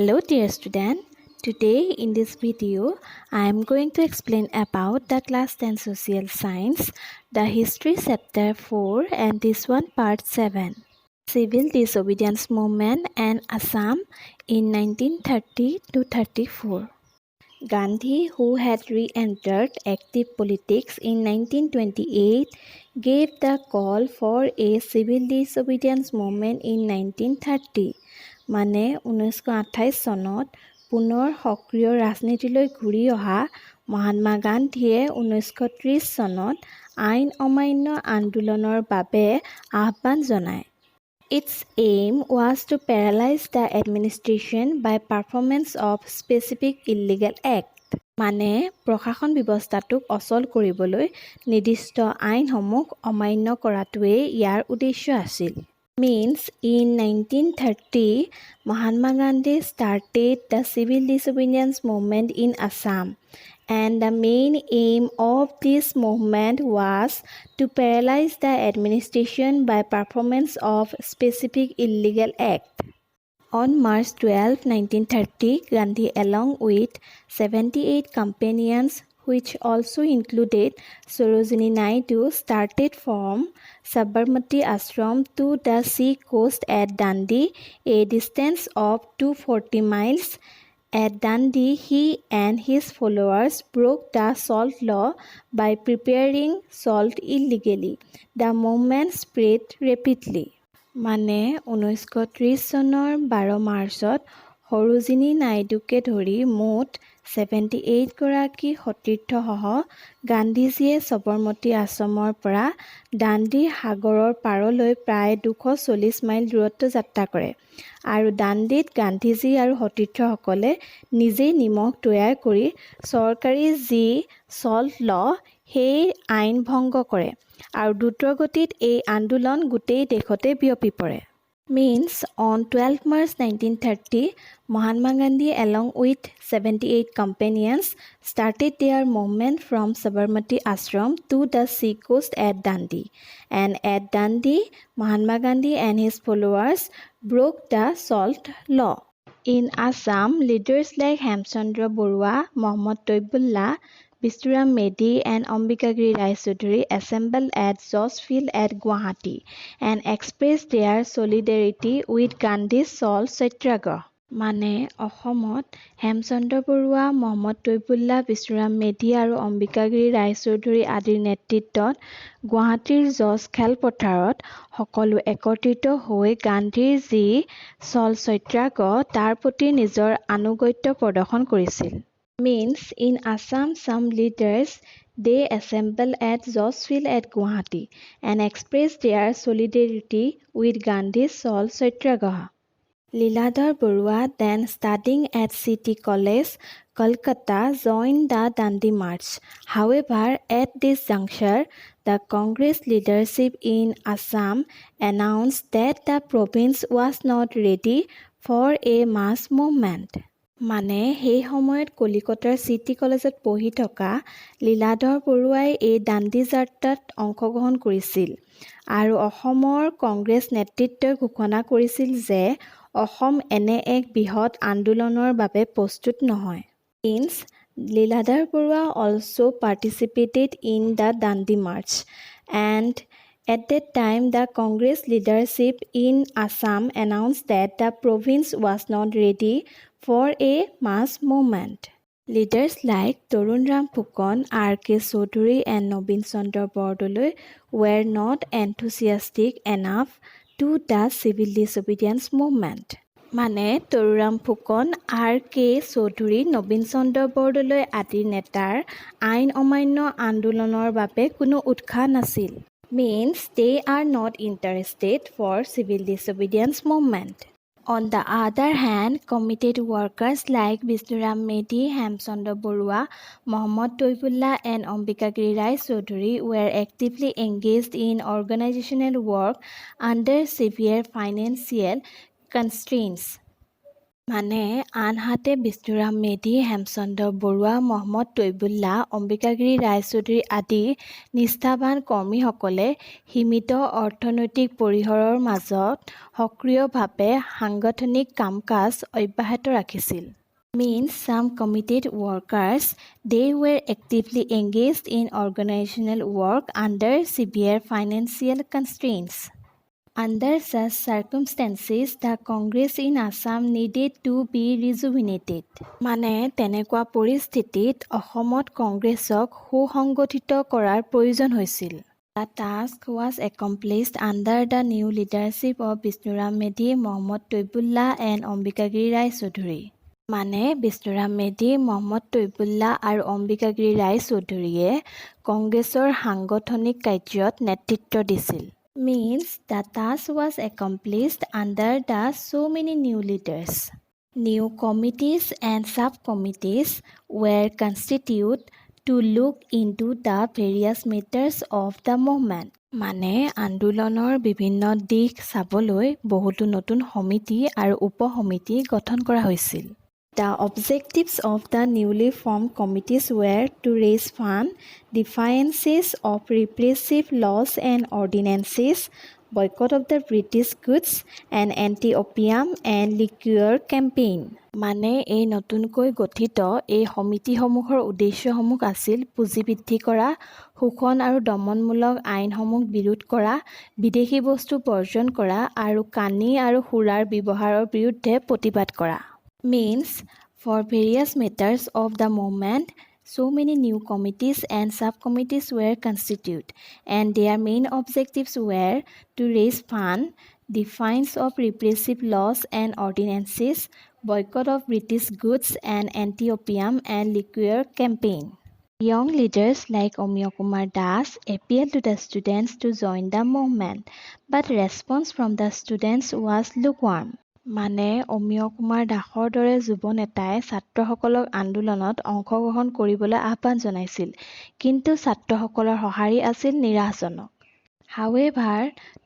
Hello dear student, today in this video I am going to explain about the class 10 social science, the history chapter 4 and this one part 7. Civil disobedience movement and Assam in 1930 to 34. Gandhi, who had re-entered active politics in 1928, gave the call for a civil disobedience movement in 1930. মানে 1928 চনত পুনৰ সক্ৰিয় ৰাজনীতিলৈ ঘূৰি অহা মহাত্মা গান্ধীয়ে 1930 চনত আইন অমান্য আন্দোলনৰ বাবে আহ্বান জনায়। Its aim was to paralyze the administration by performance of specific illegal act. মানে প্ৰশাসন ব্যৱস্থাটোক অচল কৰিবলৈ নিৰ্দিষ্ট আইনসমূহ অমান্য কৰাটোৱে ইয়াৰ উদ্দেশ্য আছিল। Means in 1930, Mahatma Gandhi started the civil disobedience movement in Assam, and the main aim of this movement was to paralyze the administration by performance of specific illegal act. On March 12, 1930, Gandhi along with 78 companions, which also included Sarojini Naidu, started from Sabarmati Ashram to the sea coast at Dandi, a distance of 240 miles. At Dandi, he and his followers broke the salt law by preparing salt illegally. The movement spread rapidly. মানে 1930 চনৰ 12 মাৰ্চত সৰোজিনী নাইডুকে ধৰি মুঠ 78 গৰাকী সতীৰ্থসহ গান্ধীজীয়ে সবৰমতী আশ্ৰমৰ পৰা দাণ্ডি সাগৰৰ পাৰলৈ প্ৰায় 240 মাইল দূৰত্ব যাত্ৰা কৰে আৰু দাণ্ডিত গান্ধীজী আৰু সতীৰ্থসকলে নিজেই নিমখ তৈয়াৰ কৰি চৰকাৰী যি সল্ট ল সেই আইন ভংগ কৰে আৰু দ্ৰুতগতিত এই আন্দোলন গোটেই দেশতে বিয়পি পৰে। Means on 12 March 1930, Mahatma Gandhi along with 78 companions started their movement from Sabarmati Ashram to the sea coast at Dandi. And at Dandi, Mahatma Gandhi and his followers broke the salt law. In Assam, leaders like Hemchandra Barua, Mohammad Toibullah, Bisturam Medi and Ambikagiri Rai Chaudhuri assembled at Josh Field at Guwahati and expressed their solidarity with Gandhi's salt satyagraha. মানে অসমত হেমচন্দ্ৰ বৰুৱা, মহম্মদ তৈবুল্লাহ, বিষ্ণুৰাম মেধি আৰু অম্বিকাগিৰি ৰায়চৌধুৰী আদিৰ নেতৃত্বত গুৱাহাটীৰ জজ খেলপথাৰত সকলো একত্ৰিত হৈ গান্ধীৰ যি সল্ট সত্যাগ্ৰহ তাৰ প্ৰতি নিজৰ আনুগত্য প্ৰদৰ্শন কৰিছিল। Means in Assam, some leaders they assembled at Josh Field at Guwahati and expressed their solidarity with Gandhi's salt satyagraha. Liladhar Barua, then studying at City College, Kolkata, joined the Dandi March. However, at this juncture, the Congress leadership in Assam announced that the province was not ready for a mass movement. মানে সেই সময়ত কলিকতাৰ city কলেজত পঢ়ি থকা লীলাধৰ বৰুৱাই এই দাণ্ডি যাত্ৰাত অংশগ্ৰহণ কৰিছিল আৰু অসমৰ কংগ্ৰেছ নেতৃত্বই ঘোষণা কৰিছিল যে অসম এনে এক বৃহৎ আন্দোলনৰ বাবে প্ৰস্তুত নহয়। Means Liladhar Barua also participated in the Dandi March and at that time the Congress leadership in Assam announced that the province was not ready for a mass movement. Leaders like Tarun Ram Phukon, R.K. Chaudhary and Nobin Chandra Bordoloi were not enthusiastic enough to the civil disobedience movement. মানে তৰুৰাম Phukan, R.K. Choudhury, নবীন চন্দ্ৰ বৰদলৈ আদিৰ নেতাৰ আইন অমান্য আন্দোলনৰ বাবে কোনো উৎসাহ নাছিল। Means they are not interested for civil disobedience movement. On the other hand, committed workers like Bisturam Medi, Hemchandra Barua, Mohammad Toibullah and Ambikagiri Rai Chaudhuri were actively engaged in organizational work under severe financial constraints. মানে আনহাতে বিষ্ণুৰাম মেধি, হেমচন্দ্ৰ বৰুৱা, মহম্মদ তৈবুল্লাহ, অম্বিকাগিৰি ৰায়চৌধুৰী আদি নিষ্ঠাবান কৰ্মীসকলে সীমিত অৰ্থনৈতিক পৰিসৰৰ মাজত সক্ৰিয়ভাৱে সাংগঠনিক কাম-কাজ অব্যাহত ৰাখিছিল। Means some committed workers, they were actively engaged in organizational work under severe financial constraints. Under such circumstances, the Congress in Assam needed to be rejuvenated. মানে তেনেকুৱা পৰিস্থিতিত অসমত কংগ্ৰেছক সুসংগঠিত কৰাৰ প্ৰয়োজন হৈছিল। The task was accomplished under the new leadership of Bishnuram Medhi, Mohammad Toibullah and Ambikagiri Rai Chaudhuri. মানে বিষ্ণুৰাম মেধি, মহম্মদ তৈবুল্লাহ আৰু অম্বিকাগিৰি ৰায় চৌধুৰীয়ে কংগ্ৰেছৰ সাংগঠনিক কাৰ্যত নেতৃত্ব দিছিল। Means the task was accomplished under the so many new leaders. New committees and subcommittees were constituted to look into the various matters of the movement. মানে আন্দোলনৰ বিভিন্ন দিশ চাবলৈ বহুতো নতুন সমিতি আৰু উপসমিতি গঠন কৰা হৈছিল। The objectives of the newly formed committees were to raise funds, defiances of repressive laws and ordinances, boycott of the British goods, and anti-opium and liquor campaign. মানে এই নতুনকৈ গঠিত এই সমিতিসমূহৰ উদ্দেশ্যসমূহ আছিল পুঁজি বৃদ্ধি কৰা, শোষণ আৰু দমনমূলক আইনসমূহ বিৰোধ কৰা, বিদেশী বস্তু বৰ্জন কৰা আৰু কানি আৰু সুৰাৰ ব্যৱহাৰৰ বিৰুদ্ধে প্ৰতিবাদ কৰা। Means for various matters of the movement, so many new committees and subcommittees were constituted, and their main objectives were to raise funds, defiance of repressive laws and ordinances, boycott of British goods, and anti-opium and liquor campaign. Young leaders like Omiya Kumar Das appealed to the students to join the movement, but response from the students was lukewarm. মানে অমিয় কুমাৰ দাসৰ দৰে যুৱ নেতাই ছাত্ৰসকলক আন্দোলনত অংশগ্ৰহণ কৰিবলৈ আহ্বান জনাইছিল, কিন্তু ছাত্ৰসকলৰ সঁহাৰি আছিল নিৰাশজনক। However,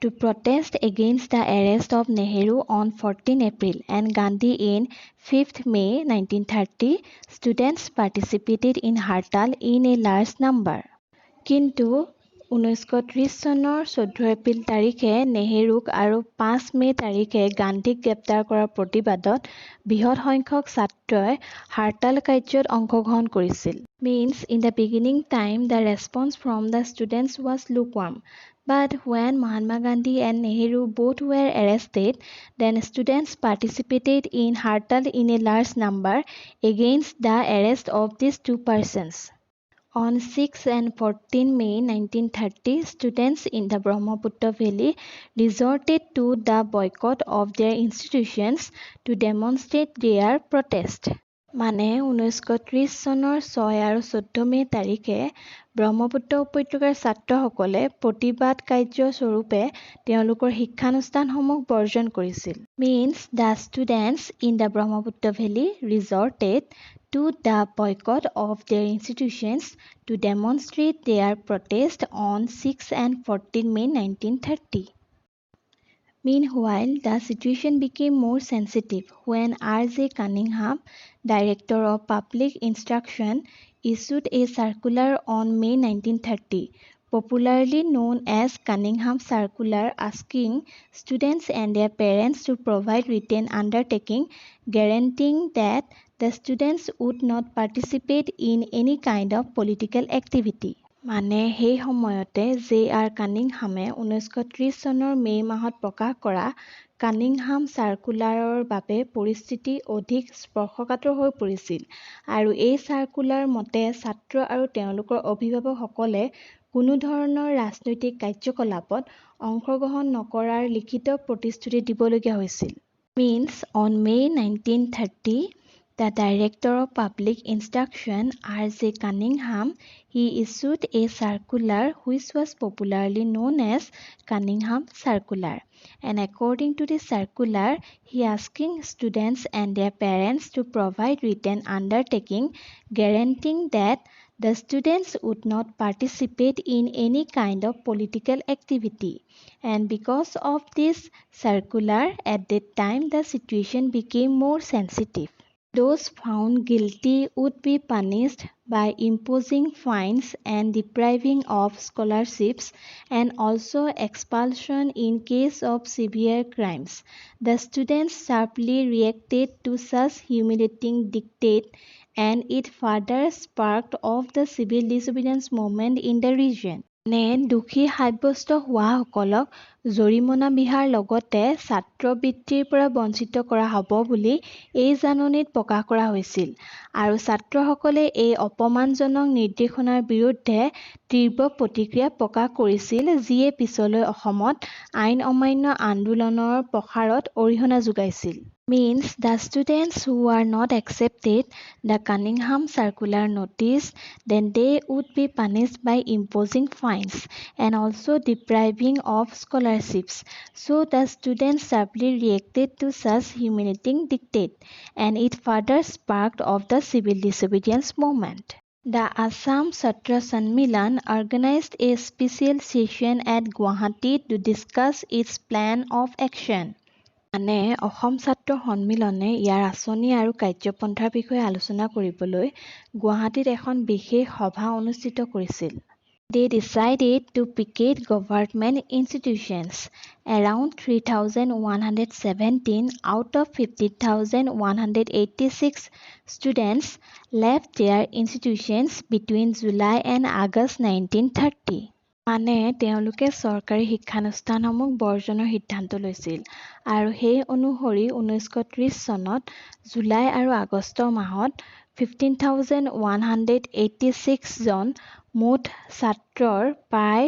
to protest against the arrest of Nehru on 14 April and Gandhi in 5th May 1930, students participated in Hartal in a large number. কিন্তু 1930 চনৰ 14 এপ্ৰিল তাৰিখে নেহেৰুক আৰু 5 মে তাৰিখে গান্ধীক গ্ৰেপ্তাৰ কৰাৰ প্ৰতিবাদত বৃহৎ সংখ্যক ছাত্ৰই হাৰতাল কাৰ্যত অংশগ্ৰহণ কৰিছিল। Means in the beginning time the response from the students was lukewarm, but when Mahatma Gandhi and Nehru both were arrested, then students participated in Hartal in a large number against the arrest of these two persons. On 6 and 14 May 1930, students in the Brahmaputra Valley resorted to the boycott of their institutions to demonstrate their protest. মানে 1930 চনৰ 6 আৰু 14 মে তাৰিখে ব্ৰহ্মপুত্ৰ উপত্যকাৰ ছাত্ৰসকলে প্ৰতিবাদ কাৰ্যস্বৰূপে তেওঁলোকৰ শিক্ষানুষ্ঠানসমূহ বৰ্জন কৰিছিল। Means the students in the Brahmaputra Valley resorted to the boycott of their institutions to demonstrate their protest on 6 and 14 May 1930. Meanwhile, the situation became more sensitive when R.J. Cunningham, Director of Public Instruction, issued a circular on May 1930, popularly known as Cunningham Circular, asking students and their parents to provide written undertaking guaranteeing that the students would not participate in any kind of political activity. মানে সেই সময়তে J.R. কানিংহামে 1930 চনৰ মে মাহত প্ৰকাশ কৰা Cunningham চাৰ্কুলাৰৰ বাবে পৰিস্থিতি অধিক স্পৰ্শকাতৰ হৈ পৰিছিল আৰু এই চাৰ্কুলাৰ মতে ছাত্ৰ আৰু তেওঁলোকৰ অভিভাৱকসকলে কোনো ধৰণৰ ৰাজনৈতিক কাৰ্যকলাপত অংশগ্ৰহণ নকৰাৰ লিখিত প্ৰতিশ্ৰুতি দিবলগীয়া হৈছিল। Means on May 1930, the Director of Public Instruction, R.J. Cunningham, he issued a circular which was popularly known as Cunningham Circular. And according to the circular, he asking students and their parents to provide written undertaking guaranteeing that The students would not participate in any kind of political activity, and because of this circular, at that time the situation became more sensitive. Those found guilty would be punished by imposing fines and depriving of scholarships and also expulsion in case of severe crimes. The students sharply reacted to such humiliating dictate, and it further sparked off the civil disobedience movement in the region. দোষী সাব্যস্ত হোৱাসকলক জৰিমনা বিহাৰ লগতে ছাত্ৰবৃত্তিৰ পৰা বঞ্চিত কৰা হ'ব বুলি এই জাননীত প্ৰকাশ কৰা হৈছিল আৰু ছাত্ৰসকলে এই অপমানজনক নিৰ্দেশনাৰ বিৰুদ্ধে তীব্ৰ প্ৰতিক্ৰিয়া প্ৰকাশ কৰিছিল যিয়ে পিছলৈ অসমত আইন অমান্য আন্দোলনৰ প্ৰসাৰত অৰিহণা যোগাইছিল. Means the students who are not accepted the Cunningham Circular notice, then they would be punished by imposing fines and also depriving of scholarships. So the students sharply reacted to such humiliating dictate, and it further sparked off the civil disobedience movement. The Assam Chatra Sanmilan organized a special session at Guwahati to discuss its plan of action. Assam ছাত্ৰ সন্মিলনে ইয়াৰ আঁচনি আৰু কাৰ্যপন্থাৰ বিষয়ে আলোচনা কৰিবলৈ গুৱাহাটীত এখন বিশেষ সভা অনুষ্ঠিত কৰিছিল. They decided to picket government institutions. Around 3,117 out of 50,186 students left their institutions between July and August 1930. তেওঁলোকে চৰকাৰী শিক্ষানুষ্ঠানসমূহ বৰ্জনৰ সিদ্ধান্ত লৈছিল আৰু সেই অনুসৰি 1930 চনত জুলাই আৰু আগষ্ট মাহত 15,186 জন মুঠ ছাত্ৰৰ প্ৰায়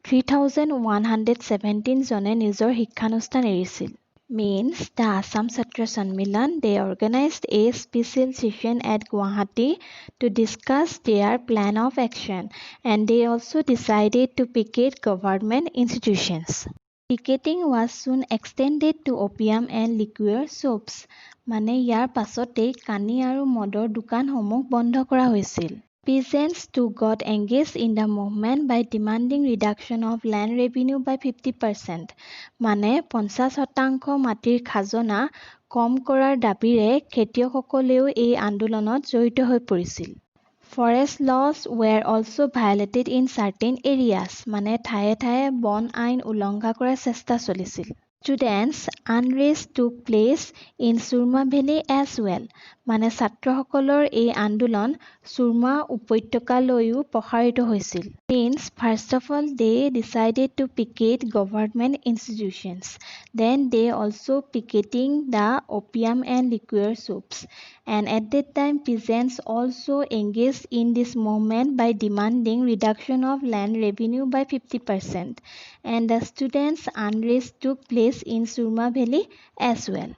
3,117 জনে নিজৰ শিক্ষানুষ্ঠান এৰিছিল. Means the Assam Chatra Sanmilan, they organized a special session at Guwahati to discuss their plan of action, and they also decided to picket government institutions. Picketing was soon extended to opium and liquor shops. ইয়াৰ পাছতেই কানি আৰু মদৰ দোকানসমূহ বন্ধ কৰা হৈছিল. Peasants too got engaged in the movement by demanding reduction of land revenue by 50%. 50% মাটিৰ খাজনা কম কৰাৰ দাবীৰে খেতিয়কসকলেও এই আন্দোলনত জড়িত হৈ পৰিছিল. Forest laws were also violated in certain areas. ঠায়ে ঠায়ে বন আইন উলংঘা কৰাৰ চেষ্টা চলিছিল. Students unrest took place in Surma Valley as well. ছাত্ৰসকলৰ এই আন্দোলন সুৰমা উপত্যকালৈও প্ৰসাৰিত হৈছিল. Means first of all they decided to picket government institutions. Then they also picketing the opium and liquor shops. And at that time peasants also engaged in this movement by demanding reduction of land revenue by 50%. And the students unrest took place in Surma Valley as well.